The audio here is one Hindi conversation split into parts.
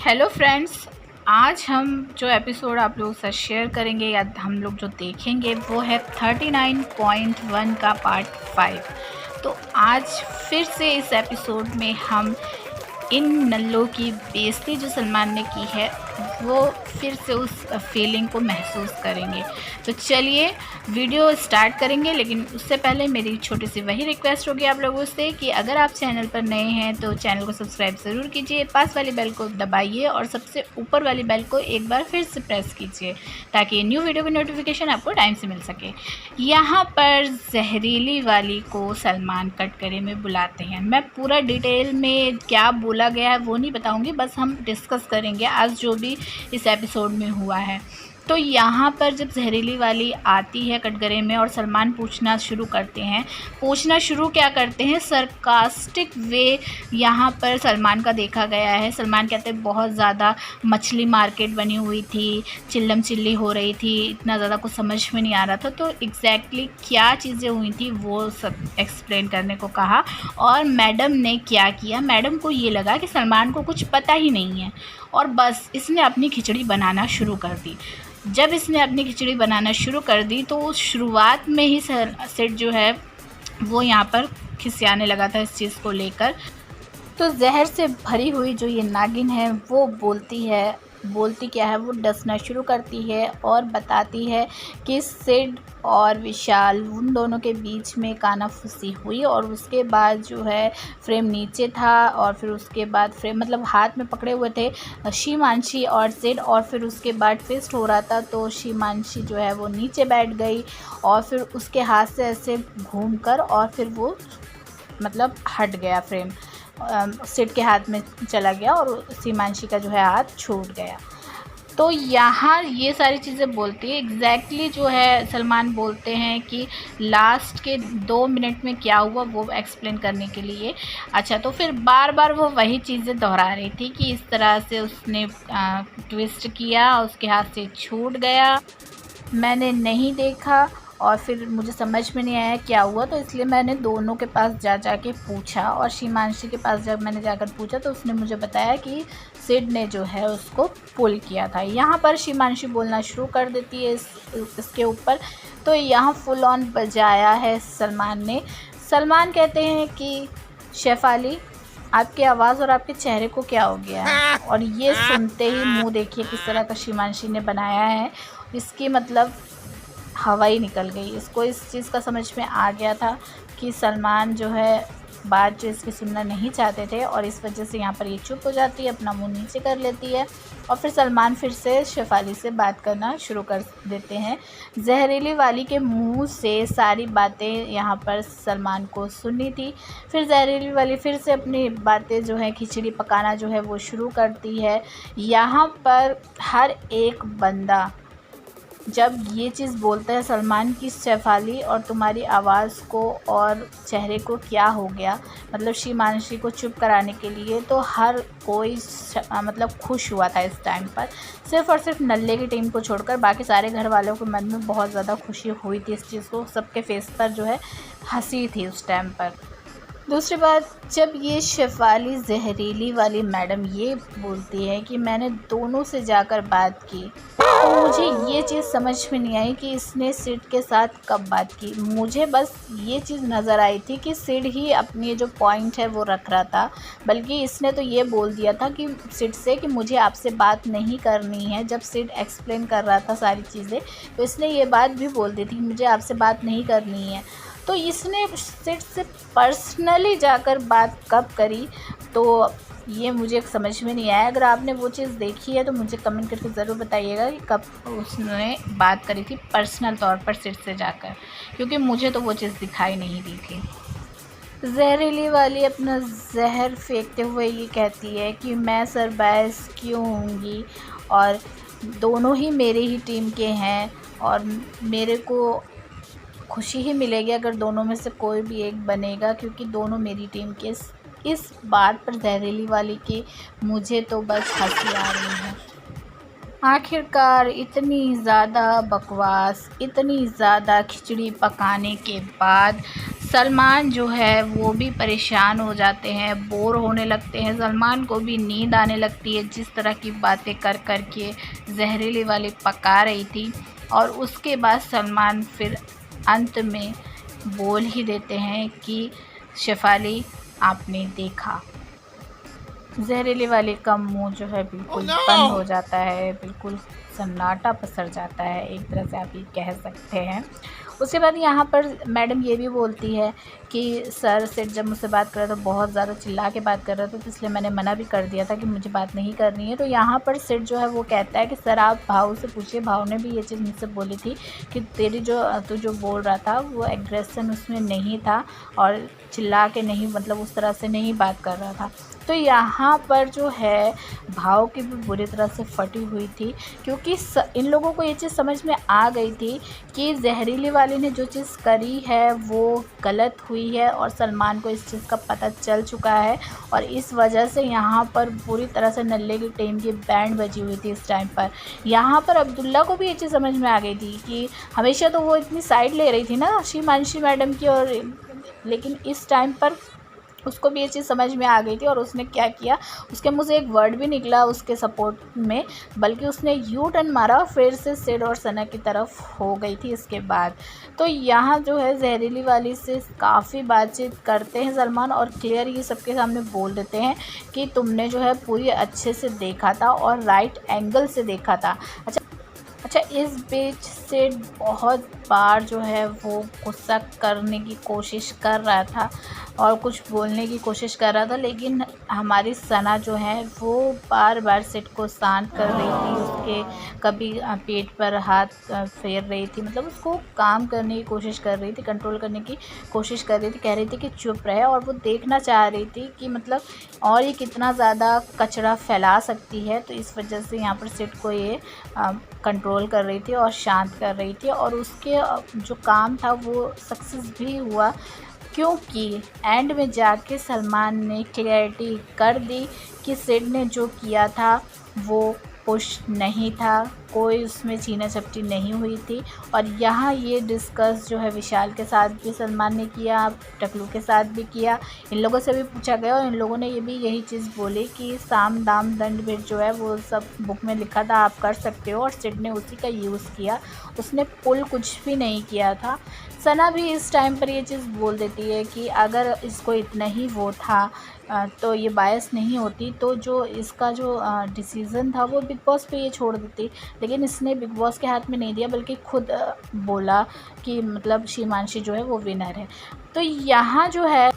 हेलो फ्रेंड्स, आज हम जो एपिसोड आप लोगों के साथ शेयर करेंगे या हम लोग जो देखेंगे वो है 39.1 का पार्ट 5। तो आज फिर से इस एपिसोड में हम इन नल्लों की बेइज्जती जो सलमान ने की है वो फिर से उस फीलिंग को महसूस करेंगे। तो चलिए वीडियो स्टार्ट करेंगे, लेकिन उससे पहले मेरी छोटी सी वही रिक्वेस्ट होगी आप लोगों से कि अगर आप चैनल पर नए हैं तो चैनल को सब्सक्राइब ज़रूर कीजिए, पास वाली बेल को दबाइए और सबसे ऊपर वाली बेल को एक बार फिर से प्रेस कीजिए ताकि न्यू वीडियो की नोटिफिकेशन आपको टाइम से मिल सके। यहाँ पर जहरीली वाली को सलमान कटघरे में बुलाते हैं। मैं पूरा डिटेल में क्या बोला गया है वो नहीं बताऊँगी, बस हम डिस्कस करेंगे आज जो भी इस एपिसोड में हुआ है। तो यहाँ पर जब जहरीली वाली आती है कटघरे में और सलमान पूछना शुरू करते हैं, क्या करते हैं, सरकास्टिक वे यहाँ पर सलमान का देखा गया है। सलमान कहते हैं बहुत ज़्यादा मछली मार्केट बनी हुई थी, चिल्लम चिल्ली हो रही थी, इतना ज़्यादा कुछ समझ में नहीं आ रहा था। तो एग्जैक्टली क्या चीज़ें हुई थी वो सब एक्सप्लेन करने को कहा। और मैडम ने क्या किया, मैडम को ये लगा कि सलमान को कुछ पता ही नहीं है और बस इसने अपनी खिचड़ी बनाना शुरू कर दी। जब इसने अपनी खिचड़ी बनाना शुरू कर दी तो शुरुआत में ही सेठ जो है वो यहाँ पर खिसियाने लगा था इस चीज़ को लेकर। तो जहर से भरी हुई जो ये नागिन है वो बोलती क्या है, वो डसना शुरू करती है और बताती है कि सिड और विशाल उन दोनों के बीच में कानाफूसी हुई और उसके बाद जो है फ्रेम नीचे था और फिर उसके बाद फ्रेम मतलब हाथ में पकड़े हुए थे शीमांशी और सिड, और फिर उसके बाद ट्विस्ट हो रहा था तो शीमांशी जो है वो नीचे बैठ गई और फिर उसके हाथ से ऐसे घूमकर और फिर वो मतलब हट गया, फ्रेम सिड के हाथ में चला गया और सीमांशी का जो है हाथ छूट गया। तो यहाँ ये सारी चीज़ें बोलती है एग्जैक्टली जो है सलमान बोलते हैं कि लास्ट के 2 मिनट में क्या हुआ वो एक्सप्लेन करने के लिए। अच्छा, तो फिर बार बार वो वही चीज़ें दोहरा रही थी कि इस तरह से उसने ट्विस्ट किया, उसके हाथ से छूट गया, मैंने नहीं देखा और फिर मुझे समझ में नहीं आया क्या हुआ, तो इसलिए मैंने दोनों के पास जा के पूछा और शीमांशी के पास जब मैंने जाकर पूछा तो उसने मुझे बताया कि सिड ने जो है उसको पुल किया था। यहाँ पर शीमांशी बोलना शुरू कर देती है इसके ऊपर। तो यहाँ फुल ऑन बजाया है सलमान ने। सलमान कहते हैं कि शेफाली आपकी आवाज़ और आपके चेहरे को क्या हो गया है, और ये सुनते ही मुंह देखिए किस तरह का शीमांशी ने बनाया है, इसकी मतलब हवा ही निकल गई। इसको इस चीज़ का समझ में आ गया था कि सलमान जो है बात जो इसकी सुनना नहीं चाहते थे और इस वजह से यहाँ पर ये चुप हो जाती है, अपना मुंह नीचे कर लेती है और फिर सलमान फिर से शेफाली से बात करना शुरू कर देते हैं। जहरीली वाली के मुंह से सारी बातें यहाँ पर सलमान को सुननी थी। फिर जहरीली वाली फिर से अपनी बातें जो है खिचड़ी पकाना जो है वो शुरू करती है। यहाँ पर हर एक बंदा जब ये चीज़ बोलता है सलमान की शेफाली और तुम्हारी आवाज़ को और चेहरे को क्या हो गया, मतलब शीमांशी को चुप कराने के लिए, तो हर कोई मतलब खुश हुआ था इस टाइम पर। सिर्फ़ और सिर्फ नल्ले की टीम को छोड़कर बाकी सारे घर वालों के मन में बहुत ज़्यादा खुशी हुई थी इस चीज़ को, सबके फेस पर जो है हंसी थी उस टाइम पर। दूसरी बात, जब ये शेफाली जहरीली वाली मैडम ये बोलती है कि मैंने दोनों से जाकर बात की, तो मुझे ये चीज़ समझ में नहीं आई कि इसने सिड के साथ कब बात की। मुझे बस ये चीज़ नज़र आई थी कि सिड ही अपनी जो पॉइंट है वो रख रहा था, बल्कि इसने तो ये बोल दिया था कि सिड से कि मुझे आपसे बात नहीं करनी है। जब सिड एक्सप्लेन कर रहा था सारी चीज़ें तो इसने ये बात भी बोल दी थी कि मुझे आपसे बात नहीं करनी है। तो इसने सिड से पर्सनली जाकर बात कब करी, तो ये मुझे समझ में नहीं आया। अगर आपने वो चीज़ देखी है तो मुझे कमेंट करके ज़रूर बताइएगा कि कब उसने बात करी थी पर्सनल तौर पर सिड से जाकर, क्योंकि मुझे तो वो चीज़ दिखाई नहीं दी थी। जहरीली वाली अपना जहर फेंकते हुए ये कहती है कि मैं सरबाइज क्यों होंगी और दोनों ही मेरे ही टीम के हैं और मेरे को खुशी ही मिलेगी अगर दोनों में से कोई भी एक बनेगा, क्योंकि दोनों मेरी टीम के। इस बात पर जहरीली वाली की मुझे तो बस हंसी आ रही है। आखिरकार इतनी ज़्यादा बकवास, इतनी ज़्यादा खिचड़ी पकाने के बाद सलमान जो है वो भी परेशान हो जाते हैं, बोर होने लगते हैं। सलमान को भी नींद आने लगती है जिस तरह की बातें कर कर के जहरीली वाली पका रही थी। और उसके बाद सलमान फिर अंत में बोल ही देते हैं कि शेफाली आपने देखा। जहरीली वाली का मुंह जो है बिल्कुल बंद हो जाता है, बिल्कुल सन्नाटा पसर जाता है, एक तरह से आप ये कह सकते हैं। उसके बाद यहाँ पर मैडम ये भी बोलती है कि सर सेठ जब मुझसे बात कर रहा था बहुत ज़्यादा चिल्ला के बात कर रहा था, तो इसलिए मैंने मना भी कर दिया था कि मुझे बात नहीं करनी है। तो यहाँ पर सेठ जो है वो कहता है कि सर आप भाव से पूछिए, भाव ने भी ये चीज़ मुझसे बोली थी कि तेरी तू जो बोल रहा था वो एग्रेशन उसमें नहीं था और चिल्ला के नहीं, मतलब उस तरह से नहीं बात कर रहा था। तो यहाँ पर जो है भाव की भी बुरी तरह से फटी हुई थी, क्योंकि इन लोगों को ये चीज़ समझ में आ गई थी कि जहरीली वाली ने जो चीज़ करी है वो गलत हुई है और सलमान को इस चीज़ का पता चल चुका है। और इस वजह से यहाँ पर पूरी तरह से नल्ले की टीम की बैंड बजी हुई थी इस टाइम पर। यहाँ पर अब्दुल्ला को भी ये चीज़ समझ में आ गई थी कि हमेशा तो वो इतनी साइड ले रही थी ना शीमांशी मैडम की, और लेकिन इस टाइम पर उसको भी ये चीज़ समझ में आ गई थी। और उसने क्या किया, उसके मुँह से एक वर्ड भी निकला उसके सपोर्ट में, बल्कि उसने यू टर्न मारा और फिर से सिड और सना की तरफ हो गई थी इसके बाद। तो यहाँ जो है जहरीली वाली से काफ़ी बातचीत करते हैं सलमान और क्लियर ये सबके सामने बोल देते हैं कि तुमने जो है पूरी अच्छे से देखा था और राइट एंगल से देखा था। अच्छा, इस बीच सिड बहुत बार जो है वो गुस्सा करने की कोशिश कर रहा था और कुछ बोलने की कोशिश कर रहा था, लेकिन हमारी सना जो है वो बार बार सिड को शांत कर रही थी, उसके कभी पेट पर हाथ फेर रही थी, मतलब उसको काम करने की कोशिश कर रही थी, कंट्रोल करने की कोशिश कर रही थी, कह रही थी कि चुप रहे। और वो देखना चाह रही थी कि मतलब और ये कितना ज़्यादा कचरा फैला सकती है। तो इस वजह से यहाँ पर सिड को ये कंट्रोल कर रही थी और शांत कर रही थी, और उसके जो काम था वो सक्सेस भी हुआ, क्योंकि एंड में जाके सलमान ने क्लैरिटी कर दी कि सिड ने जो किया था वो पुश नहीं था, कोई उसमें छीना झपटी नहीं हुई थी। और यहाँ ये डिस्कस जो है विशाल के साथ भी सलमान ने किया, टकलू के साथ भी किया, इन लोगों से भी पूछा गया और इन लोगों ने ये भी यही चीज़ बोली कि साम दाम दंड भेद जो है वो सब बुक में लिखा था, आप कर सकते हो, और सिड ने उसी का यूज़ किया, उसने पुल कुछ भी नहीं किया था। सना भी इस टाइम पर ये चीज़ बोल देती है कि अगर इसको इतना ही वो था तो ये बायस नहीं होती, तो जो इसका जो डिसीज़न था वो बिग बॉस पे ये छोड़ देती, लेकिन इसने बिग बॉस के हाथ में नहीं दिया, बल्कि खुद बोला कि मतलब शीमांशी जो है वो विनर है। तो यहाँ जो है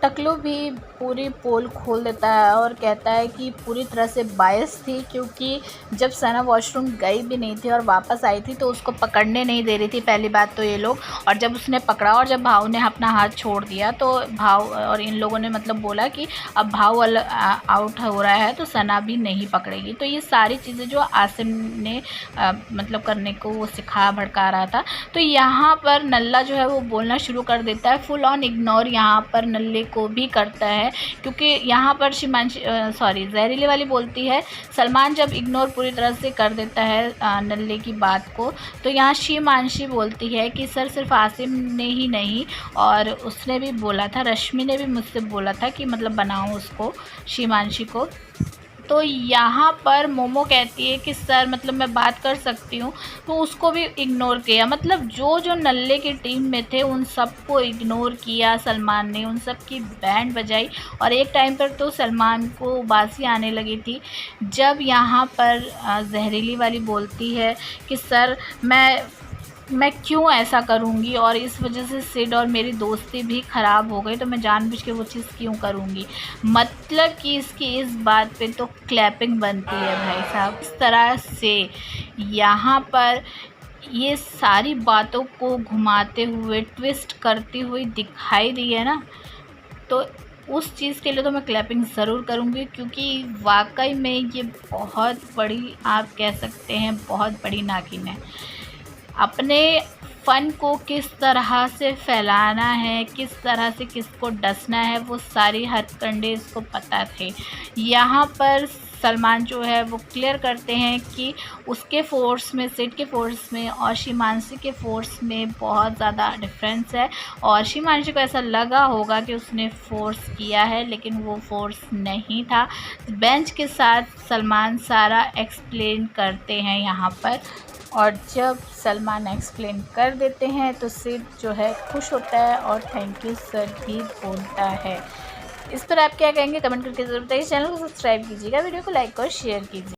टकलू भी पूरी पोल खोल देता है और कहता है कि पूरी तरह से बायस थी, क्योंकि जब सना वॉशरूम गई भी नहीं थी और वापस आई थी तो उसको पकड़ने नहीं दे रही थी, पहली बात तो ये लोग, और जब उसने पकड़ा और जब भाव ने अपना हाथ छोड़ दिया तो भाव और इन लोगों ने मतलब बोला कि अब भाव आउट हो रहा है तो सना भी नहीं पकड़ेगी। तो ये सारी चीज़ें जो आसिम ने मतलब करने को वो सिखा भड़का रहा था। तो यहाँ पर नल्ला जो है वो बोलना शुरू कर देता है, फुल ऑन इग्नोर यहाँ पर नल्ले को भी करता है, क्योंकि यहाँ पर जहरीली वाली बोलती है सलमान जब इग्नोर पूरी तरह से कर देता है नल्ले की बात को, तो यहाँ शीमांशी बोलती है कि सर सिर्फ आसिम ने ही नहीं, और उसने भी बोला था, रश्मि ने भी मुझसे बोला था कि मतलब बनाओ उसको, शीमांशी को। तो यहाँ पर मोमो कहती है कि सर मतलब मैं बात कर सकती हूँ, तो उसको भी इग्नोर किया, मतलब जो जो नल्ले की टीम में थे उन सबको इग्नोर किया सलमान ने, उन सब की बैंड बजाई। और एक टाइम पर तो सलमान को उबासी आने लगी थी जब यहाँ पर जहरीली वाली बोलती है कि सर मैं क्यों ऐसा करूँगी, और इस वजह से सिड और मेरी दोस्ती भी ख़राब हो गई, तो मैं जानबूझ के वो चीज़ क्यों करूँगी। मतलब कि इसकी इस बात पे तो क्लैपिंग बनती है भाई साहब। इस तरह से यहाँ पर ये सारी बातों को घुमाते हुए ट्विस्ट करती हुई दिखाई दी है ना, तो उस चीज़ के लिए तो मैं क्लैपिंग ज़रूर करूँगी, क्योंकि वाकई में ये बहुत बड़ी, आप कह सकते हैं बहुत बड़ी नागिन है। अपने फ़न को किस तरह से फैलाना है, किस तरह से किसको डसना है, वो सारी हथकंडे इसको पता थे। यहाँ पर सलमान जो है वो क्लियर करते हैं कि उसके फ़ोर्स में, सिड के फ़ोर्स में और शिमांशी के फ़ोर्स में बहुत ज़्यादा डिफरेंस है। और शिमांशी को ऐसा लगा होगा कि उसने फ़ोर्स किया है, लेकिन वो फ़ोर्स नहीं था। बेंच के साथ सलमान सारा एक्सप्लेन करते हैं यहाँ पर, और जब सलमान एक्सप्लेन कर देते हैं तो सिड जो है खुश होता है और थैंक यू सर भी बोलता है। इस पर आप क्या कहेंगे कमेंट करके ज़रूर बताइए। चैनल को सब्सक्राइब कीजिएगा, वीडियो को लाइक और शेयर कीजिए।